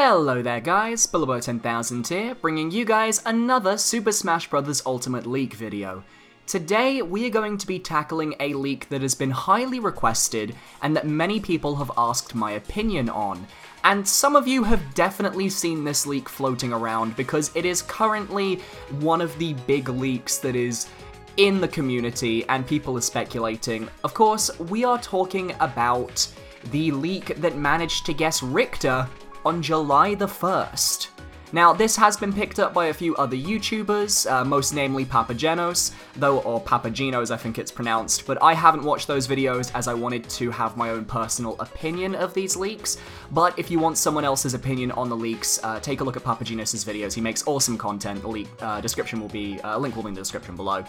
Hello there guys, Bulabo10000 here, bringing you guys another Super Smash Bros. Ultimate leak video. Today, we are going to be tackling a leak that has been highly requested and that many people have asked my opinion on. And some of you have definitely seen this leak floating around because it is currently one of the big leaks that is in the community and people are speculating. Of course, we are talking about the leak that managed to guess Richter on July the 1st. Now, this has been picked up by a few other YouTubers, most namely Papagenos, or Papagenos I think it's pronounced, but I haven't watched those videos as I wanted to have my own personal opinion of these leaks. But if you want someone else's opinion on the leaks, take a look at Papagenos' videos. He makes awesome content. The leak description will be, link will be in the description below.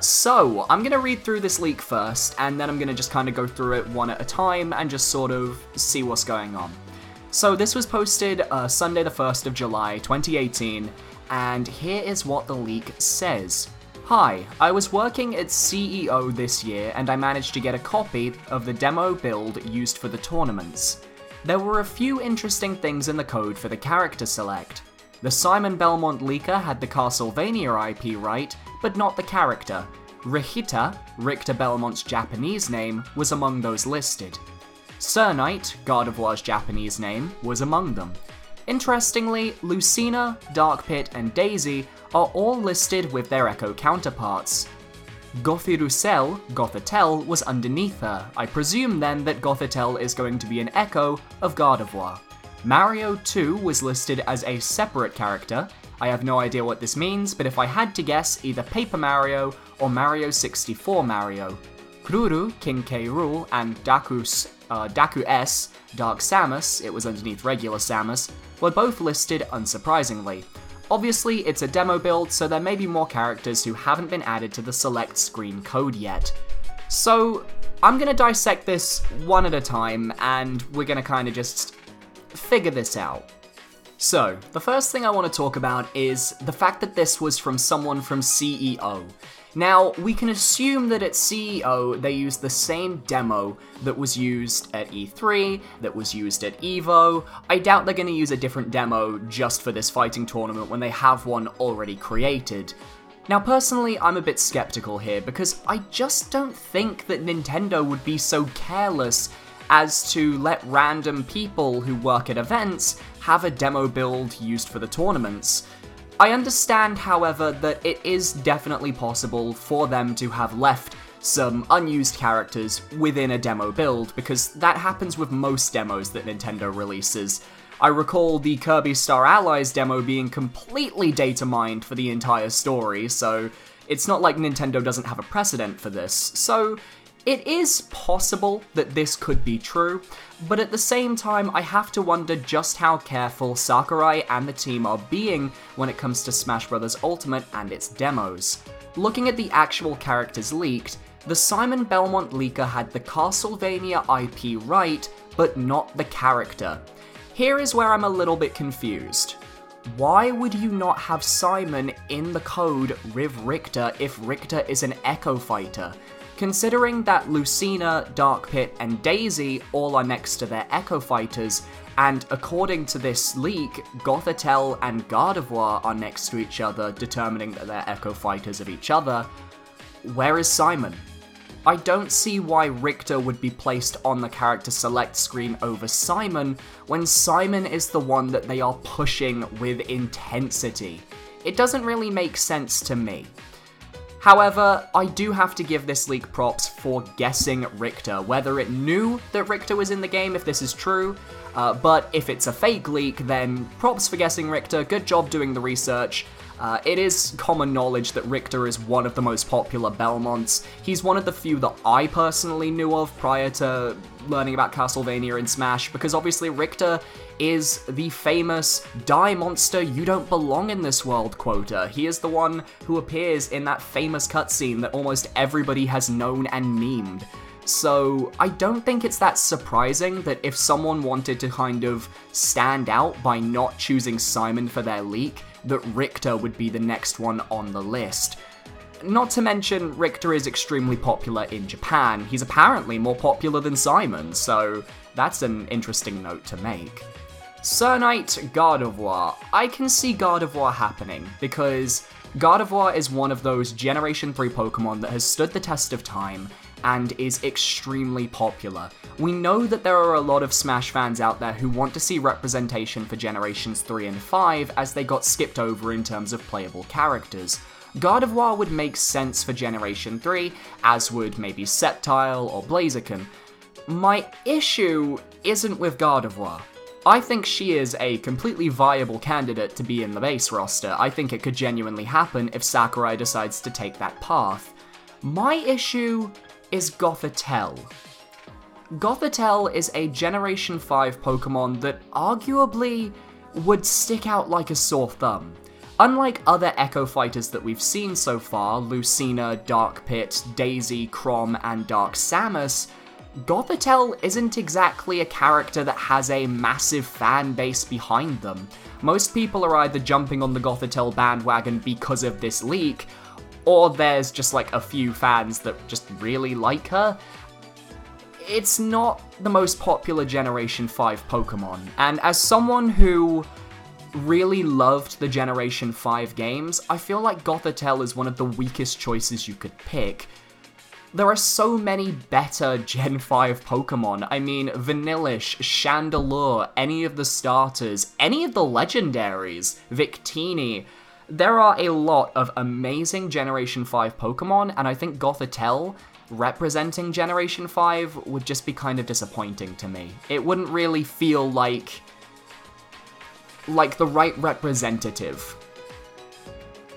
So, I'm going to read through this leak first, and then I'm going to just kind of go through it one at a time and just sort of see what's going on. So this was posted Sunday the 1st of July 2018, and here is what the leak says. Hi, I was working at CEO this year and I managed to get a copy of the demo build used for the tournaments. There were a few interesting things in the code for the character select. The Simon Belmont leaker had the Castlevania IP right, but not the character. Richter Belmont's Japanese name, was among those listed. Cernite, Gardevoir's Japanese name, was among them. Interestingly, Lucina, Dark Pit, and Daisy are all listed with their Echo counterparts. Gothitelle, was underneath her. I presume then that Gothitelle is going to be an echo of Gardevoir. Mario 2 was listed as a separate character. I have no idea what this means, but if I had to guess, either Paper Mario or Mario 64 Mario. Kruru, King K. Rool, and Daku S, Dark Samus, it was underneath regular Samus, were both listed unsurprisingly. Obviously, it's a demo build, so there may be more characters who haven't been added to the select screen code yet. So, I'm gonna dissect this one at a time, and we're gonna kind of just figure this out. So, the first thing I want to talk about is the fact that this was from someone from CEO. Now, we can assume that at CEO, they used the same demo that was used at E3, that was used at EVO. I doubt they're going to use a different demo just for this fighting tournament when they have one already created. Now, personally, I'm a bit skeptical here because I just don't think that Nintendo would be so careless as to let random people who work at events have a demo build used for the tournaments. I understand, however, that it is definitely possible for them to have left some unused characters within a demo build, because that happens with most demos that Nintendo releases. I recall the Kirby Star Allies demo being completely data mined for the entire story, so it's not like Nintendo doesn't have a precedent for this. So it is possible that this could be true, but at the same time, I have to wonder just how careful Sakurai and the team are being when it comes to Smash Bros. Ultimate and its demos. Looking at the actual characters leaked, the Simon Belmont leaker had the Castlevania IP right, but not the character. Here is where I'm a little bit confused. Why would you not have Simon in the code with Richter if Richter is an Echo fighter? Considering that Lucina, Dark Pit, and Daisy all are next to their Echo fighters, and according to this leak, Gothitelle and Gardevoir are next to each other, determining that they're Echo fighters of each other, where is Simon? I don't see why Richter would be placed on the character select screen over Simon, when Simon is the one that they are pushing with intensity. It doesn't really make sense to me. However, I do have to give this leak props for guessing Richter, whether it knew that Richter was in the game, if this is true, but if it's a fake leak, then props for guessing Richter, good job doing the research. It is common knowledge that Richter is one of the most popular Belmonts. He's one of the few that I personally knew of prior to learning about Castlevania and Smash, because obviously Richter is the famous "Die Monster, you don't belong in this world" quota. He is the one who appears in that famous cutscene that almost everybody has known and memed. So I don't think it's that surprising that if someone wanted to kind of stand out by not choosing Simon for their leak, that Richter would be the next one on the list. Not to mention, Richter is extremely popular in Japan. He's apparently more popular than Simon, so that's an interesting note to make. Cernite Gardevoir. I can see Gardevoir happening, because Gardevoir is one of those Generation 3 Pokemon that has stood the test of time and is extremely popular. We know that there are a lot of Smash fans out there who want to see representation for Generations 3 and 5 as they got skipped over in terms of playable characters. Gardevoir would make sense for Generation 3, as would maybe Sceptile or Blaziken. My issue isn't with Gardevoir. I think she is a completely viable candidate to be in the base roster. I think it could genuinely happen if Sakurai decides to take that path. My issue is Gothitelle. Gothitelle is a Generation 5 Pokemon that arguably would stick out like a sore thumb. Unlike other Echo Fighters that we've seen so far, Lucina, Dark Pit, Daisy, Chrom, and Dark Samus, Gothitelle isn't exactly a character that has a massive fan base behind them. Most people are either jumping on the Gothitelle bandwagon because of this leak, or there's just like a few fans that just really like her. It's not the most popular Generation 5 Pokemon, and as someone who really loved the Generation 5 games, I feel like Gothitelle is one of the weakest choices you could pick. There are so many better Gen 5 Pokemon. I mean, Vanillish, Chandelure, any of the starters, any of the legendaries, Victini. There are a lot of amazing Generation 5 Pokemon, and I think Gothitelle representing Generation 5 would just be kind of disappointing to me. It wouldn't really feel like the right representative.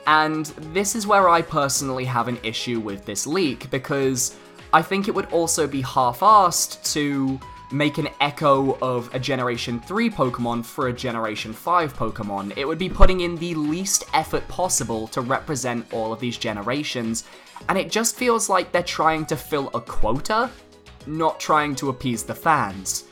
And this is where I personally have an issue with this leak, because I think it would also be half-assed to make an echo of a Generation 3 Pokemon for a Generation 5 Pokemon. It would be putting in the least effort possible to represent all of these generations, and it just feels like they're trying to fill a quota, not trying to appease the fans.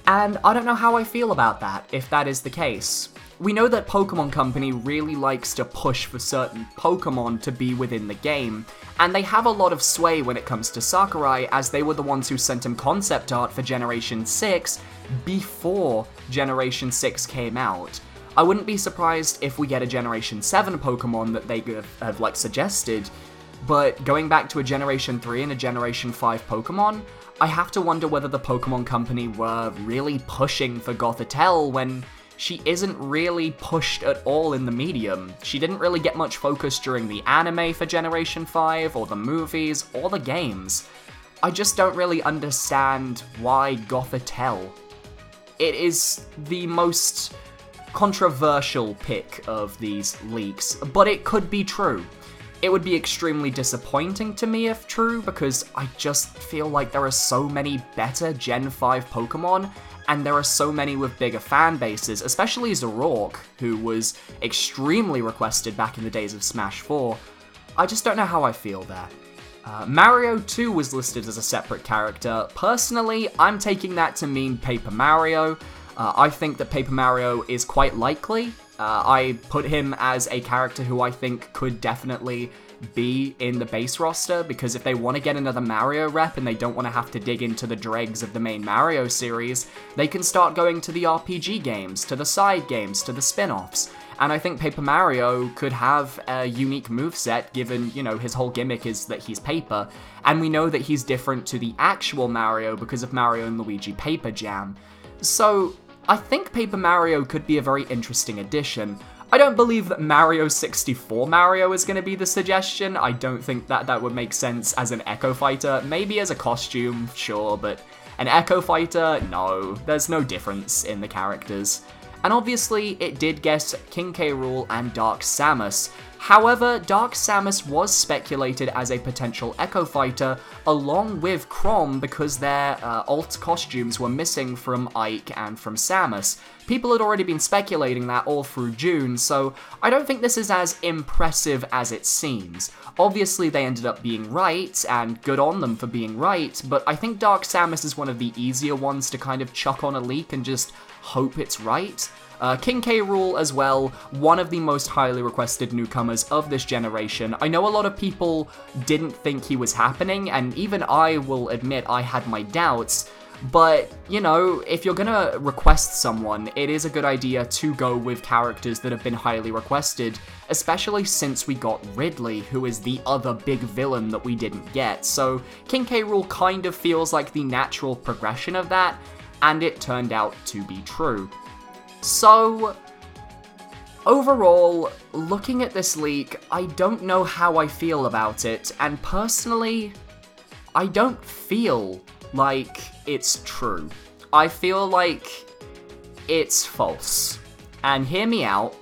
And I don't know how I feel about that, if that is the case. We know that Pokemon Company really likes to push for certain Pokemon to be within the game, and they have a lot of sway when it comes to Sakurai, as they were the ones who sent him concept art for Generation 6 before Generation 6 came out. I wouldn't be surprised if we get a Generation 7 Pokemon that they have suggested, but going back to a Generation 3 and a Generation 5 Pokemon, I have to wonder whether the Pokemon Company were really pushing for Gothitelle when she isn't really pushed at all in the medium. She didn't really get much focus during the anime for Generation 5, or the movies, or the games. I just don't really understand why Gothitelle. It is the most controversial pick of these leaks, but it could be true. It would be extremely disappointing to me if true, because I just feel like there are so many better Gen 5 Pokemon, and there are so many with bigger fan bases, especially Zoroark, who was extremely requested back in the days of Smash 4. I just don't know how I feel there. Mario 2 was listed as a separate character. Personally, I'm taking that to mean Paper Mario. I think that Paper Mario is quite likely. I put him as a character who I think could definitely be in the base roster, because if they want to get another Mario rep and they don't want to have to dig into the dregs of the main Mario series, they can start going to the RPG games, to the side games, to the spin-offs. And I think Paper Mario could have a unique moveset, given, you know, his whole gimmick is that he's paper, and we know that he's different to the actual Mario because of Mario and Luigi Paper Jam. So I think Paper Mario could be a very interesting addition. I don't believe that Mario 64 Mario is going to be the suggestion. I don't think that would make sense as an Echo Fighter. Maybe as a costume, sure, but an Echo Fighter, no. There's no difference in the characters. And obviously, it did guess King K. Rool and Dark Samus. However, Dark Samus was speculated as a potential Echo Fighter, along with Chrom, because their alt costumes were missing from Ike and from Samus. People had already been speculating that all through June, so I don't think this is as impressive as it seems. Obviously, they ended up being right, and good on them for being right, but I think Dark Samus is one of the easier ones to kind of chuck on a leak and just hope it's right. King K. Rool as well, one of the most highly requested newcomers of this generation. I know a lot of people didn't think he was happening, and even I will admit I had my doubts, But, you know, if you're gonna request someone, it is a good idea to go with characters that have been highly requested, especially since we got Ridley, who is the other big villain that we didn't get. So King K. Rool kind of feels like the natural progression of that, and it turned out to be true. So, overall, looking at this leak, I don't know how I feel about it, and personally, I don't feel like it's true. I feel like it's false. And hear me out,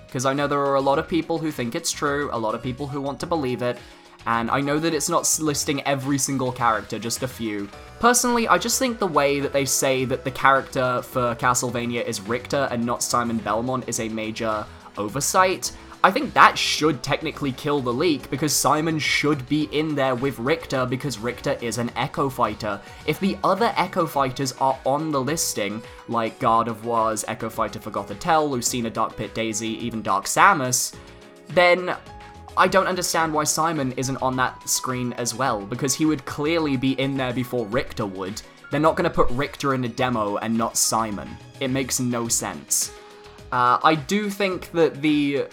because I know there are a lot of people who think it's true, a lot of people who want to believe it, and I know that it's not listing every single character, just a few. Personally, I just think the way that they say that the character for Castlevania is Richter and not Simon Belmont is a major oversight. I think that should technically kill the leak, because Simon should be in there with Richter, because Richter is an Echo Fighter. If the other Echo Fighters are on the listing, like Gardevoir's Echo Fighter for Gothitelle, Lucina, Dark Pit Daisy, even Dark Samus, then I don't understand why Simon isn't on that screen as well, because he would clearly be in there before Richter would. They're not going to put Richter in a demo and not Simon. It makes no sense. I do think that the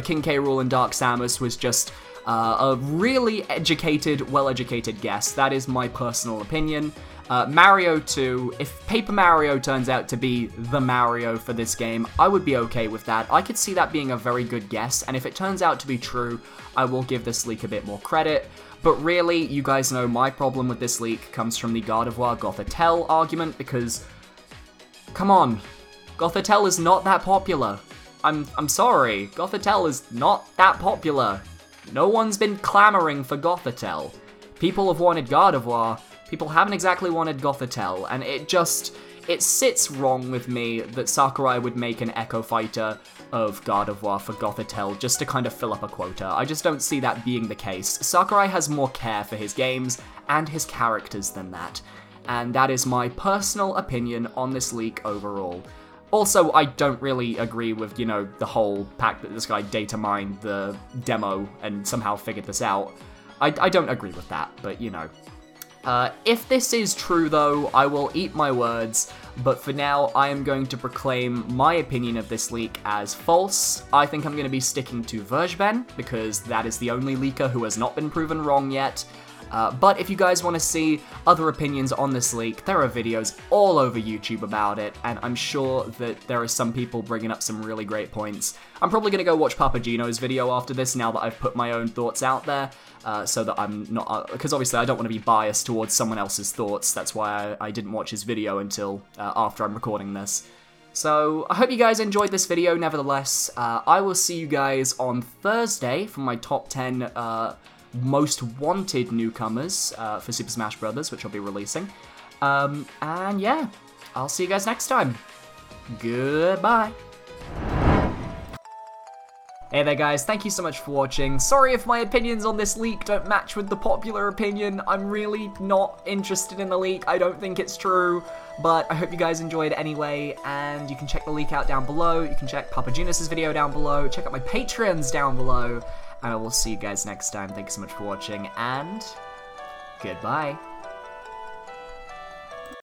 King K. Rool and Dark Samus was just a really educated, well-educated guess. That is my personal opinion. Mario 2, if Paper Mario turns out to be the Mario for this game, I would be okay with that. I could see that being a very good guess, and if it turns out to be true, I will give this leak a bit more credit. But really, you guys know my problem with this leak comes from the Gardevoir Gothitelle argument, because, come on, Gothitelle is not that popular. I'm sorry, Gothitelle is not that popular. No one's been clamoring for Gothitelle. People have wanted Gardevoir, people haven't exactly wanted Gothitelle, and it sits wrong with me that Sakurai would make an Echo Fighter of Gardevoir for Gothitelle just to kind of fill up a quota. I just don't see that being the case. Sakurai has more care for his games and his characters than that, and that is my personal opinion on this leak overall. Also, I don't really agree with, you know, the whole fact that this guy data mined the demo and somehow figured this out. I don't agree with that, but, you know. If this is true, though, I will eat my words, but for now, I am going to proclaim my opinion of this leak as false. I think I'm going to be sticking to Verjben, because that is the only leaker who has not been proven wrong yet. But if you guys want to see other opinions on this leak, there are videos all over YouTube about it, and I'm sure that there are some people bringing up some really great points. I'm probably going to go watch Papagino's video after this, now that I've put my own thoughts out there, so that I'm not, because obviously I don't want to be biased towards someone else's thoughts. That's why I didn't watch his video until after I'm recording this. So, I hope you guys enjoyed this video nevertheless. I will see you guys on Thursday for my top 10 most wanted newcomers for Super Smash Bros., which I'll be releasing. And yeah, I'll see you guys next time. Goodbye. Hey there guys, thank you so much for watching. Sorry if my opinions on this leak don't match with the popular opinion. I'm really not interested in the leak. I don't think it's true, but I hope you guys enjoyed anyway, and you can check the leak out down below. You can check Papagenis' video down below. Check out my Patreons down below. And I will see you guys next time. Thanks so much for watching, and goodbye.